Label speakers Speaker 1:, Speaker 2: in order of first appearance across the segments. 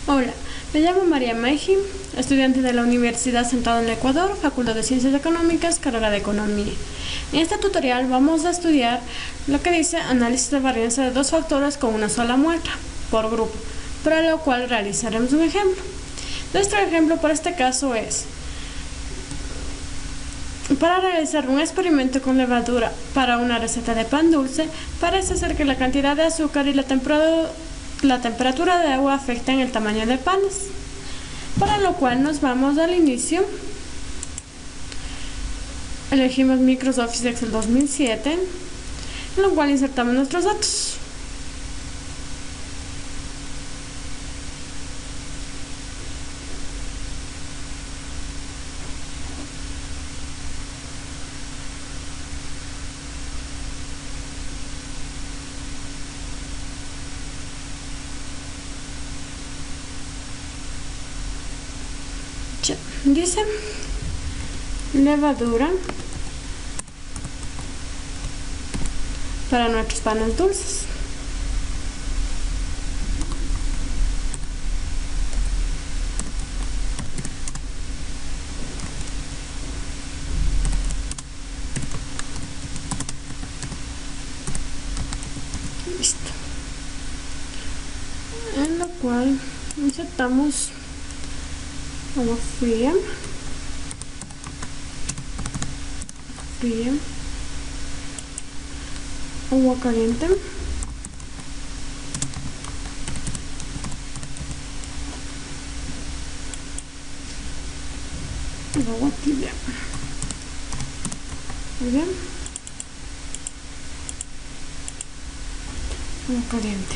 Speaker 1: Hola, me llamo María Meiji, estudiante de la Universidad Central del Ecuador, Facultad de Ciencias Económicas, carrera de Economía. En este tutorial vamos a estudiar lo que dice análisis de varianza de dos factores con una sola muestra por grupo, para lo cual realizaremos un ejemplo. Nuestro ejemplo para este caso es: para realizar un experimento con levadura para una receta de pan dulce, parece ser que la cantidad de azúcar y la temperatura de agua afectan el tamaño de panes, para lo cual nos vamos al inicio. Elegimos Microsoft Office Excel 2007, en lo cual insertamos nuestros datos. Dice levadura para nuestros panes dulces. Listo. En lo cual insertamos agua fría, agua caliente, agua tibia. Muy bien. Agua caliente.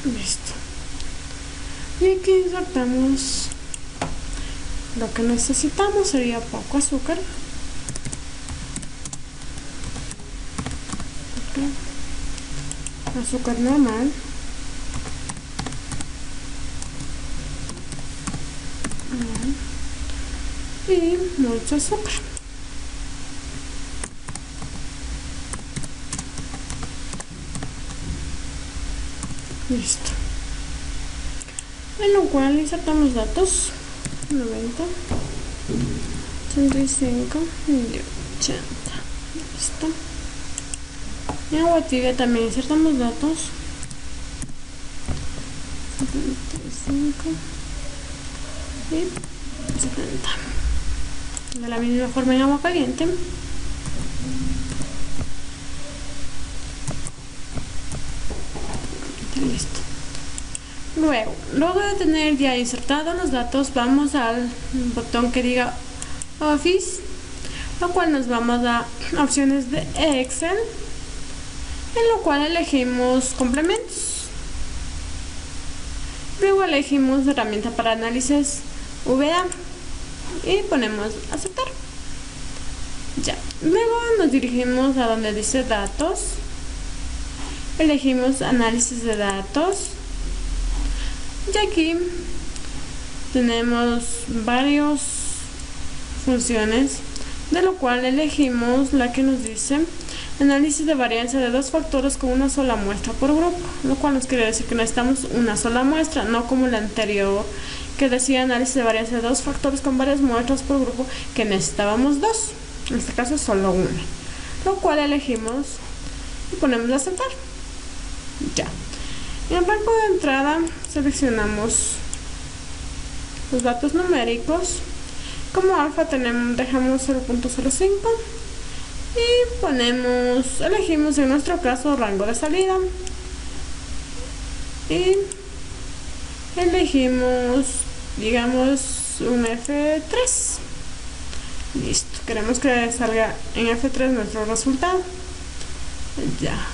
Speaker 1: Listo. Y aquí insertamos lo que necesitamos. Sería poco azúcar, azúcar normal, y mucho azúcar. Listo. En lo cual insertamos datos 90, 85 y 80. Listo. En agua tibia también insertamos datos 75 y 70. De la misma forma en agua caliente. Listo. Luego de tener ya insertados los datos, vamos al botón que diga Office, lo cual nos vamos a opciones de Excel, en lo cual elegimos complementos. Luego elegimos herramienta para análisis VA y ponemos aceptar. Ya. Luego nos dirigimos a donde dice datos, elegimos análisis de datos. Y aquí tenemos varias funciones, de lo cual elegimos la que nos dice análisis de varianza de dos factores con una sola muestra por grupo, lo cual nos quiere decir que necesitamos una sola muestra, no como la anterior que decía análisis de varianza de dos factores con varias muestras por grupo, que necesitábamos dos. En este caso solo una, lo cual elegimos y ponemos aceptar. Ya. En el banco de entrada seleccionamos los datos numéricos. Como alfa dejamos 0.05 y elegimos en nuestro caso rango de salida y elegimos, digamos, un F3. Listo, queremos que salga en F3 nuestro resultado. Ya.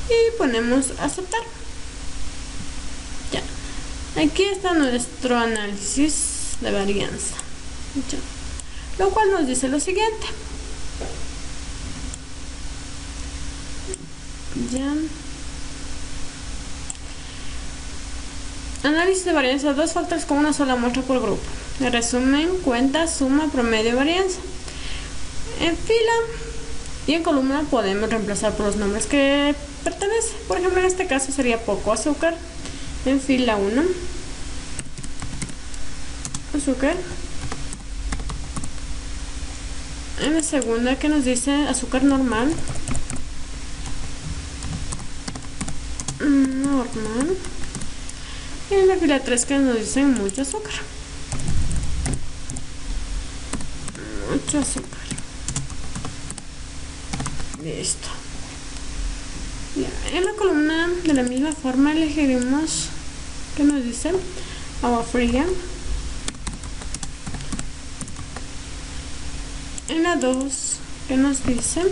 Speaker 1: Y ponemos aceptar. Ya. Aquí está nuestro análisis de varianza. Ya. Lo cual nos dice lo siguiente. Ya. Análisis de varianza de dos factores con una sola muestra por grupo. Resumen, cuenta, suma, promedio, varianza. En fila y en columna podemos reemplazar por los nombres que pertenece. Por ejemplo, en este caso sería poco azúcar. En fila 1, azúcar. En la segunda, que nos dice azúcar normal. Normal. Y en la fila 3, que nos dice mucho azúcar. Mucho azúcar. Listo. Ya. En la columna, de la misma forma, elegiremos, que nos dice agua fría. En la 2, que nos dice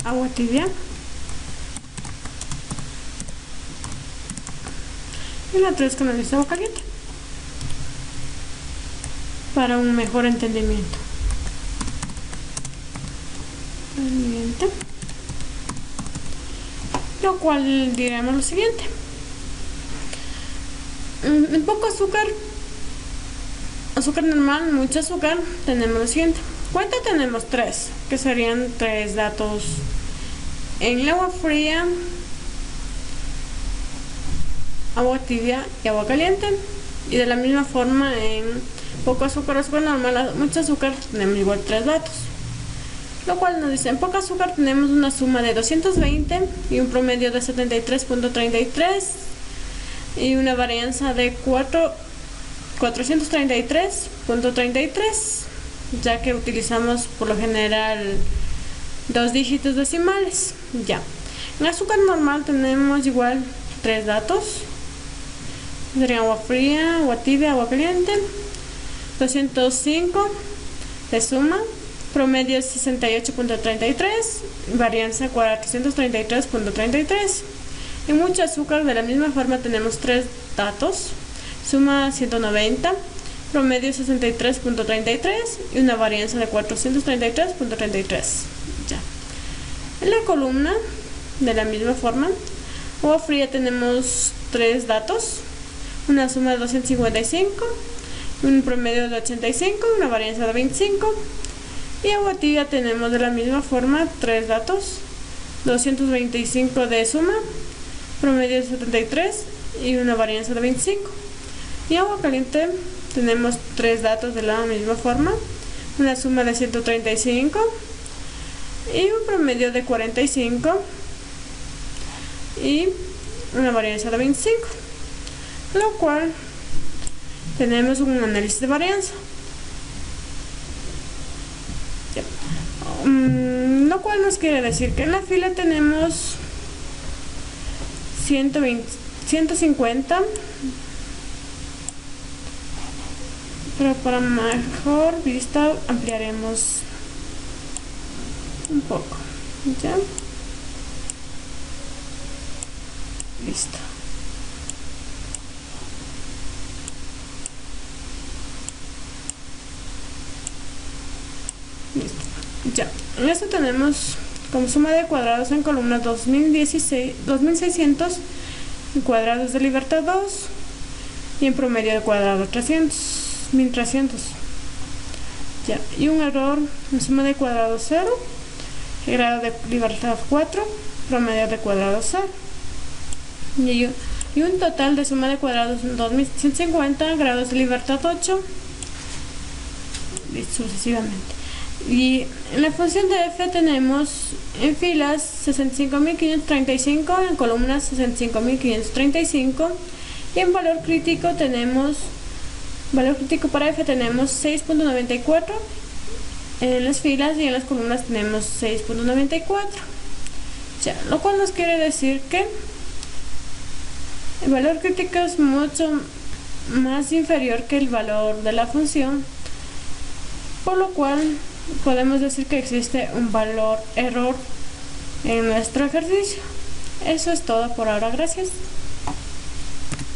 Speaker 1: agua tibia. En la 3, que nos dice agua caliente, para un mejor entendimiento. Lo cual diremos lo siguiente: en poco azúcar, azúcar normal, mucho azúcar, tenemos lo siguiente. Cuenta tenemos 3, que serían 3 datos en el agua fría, agua tibia y agua caliente. Y de la misma forma, en poco azúcar, azúcar normal, mucho azúcar, tenemos igual 3 datos. Lo cual nos dice: en poco azúcar tenemos una suma de 220 y un promedio de 73.33 y una varianza de 433.33, ya que utilizamos por lo general 2 dígitos decimales. Ya. En azúcar normal tenemos igual 3 datos. Sería agua fría, agua tibia, agua caliente. 205 de suma, promedio 68.33, varianza 433.33. En mucho azúcar, de la misma forma, tenemos 3 datos, suma 190, promedio 63.33 y una varianza de 433.33. Ya. En la columna, de la misma forma, agua fría tenemos 3 datos, una suma de 255, un promedio de 85, una varianza de 25. Y agua tibia tenemos de la misma forma 3 datos, 225 de suma, promedio de 73 y una varianza de 25. Y agua caliente tenemos 3 datos de la misma forma, una suma de 135 y un promedio de 45 y una varianza de 25, lo cual tenemos un análisis de varianza. Lo cual nos quiere decir que en la fila tenemos 150, pero para mejor vista ampliaremos un poco. ¿Ya? Listo. Listo. Ya, en esto tenemos como suma de cuadrados en columna 2600 en cuadrados de libertad 2 y en promedio de cuadrado 1300. Ya, y un error en suma de cuadrado 0, grado de libertad 4, promedio de cuadrado 0. Y un total de suma de cuadrados 2150, grados de libertad 8, y sucesivamente. Y en la función de f tenemos en filas 65.535, en columnas 65.535 y en valor crítico para f tenemos 6.94 en las filas y en las columnas tenemos 6.94. Ya, lo cual nos quiere decir que el valor crítico es mucho más inferior que el valor de la función, por lo cual podemos decir que existe un valor error en nuestro ejercicio. Eso es todo por ahora, gracias.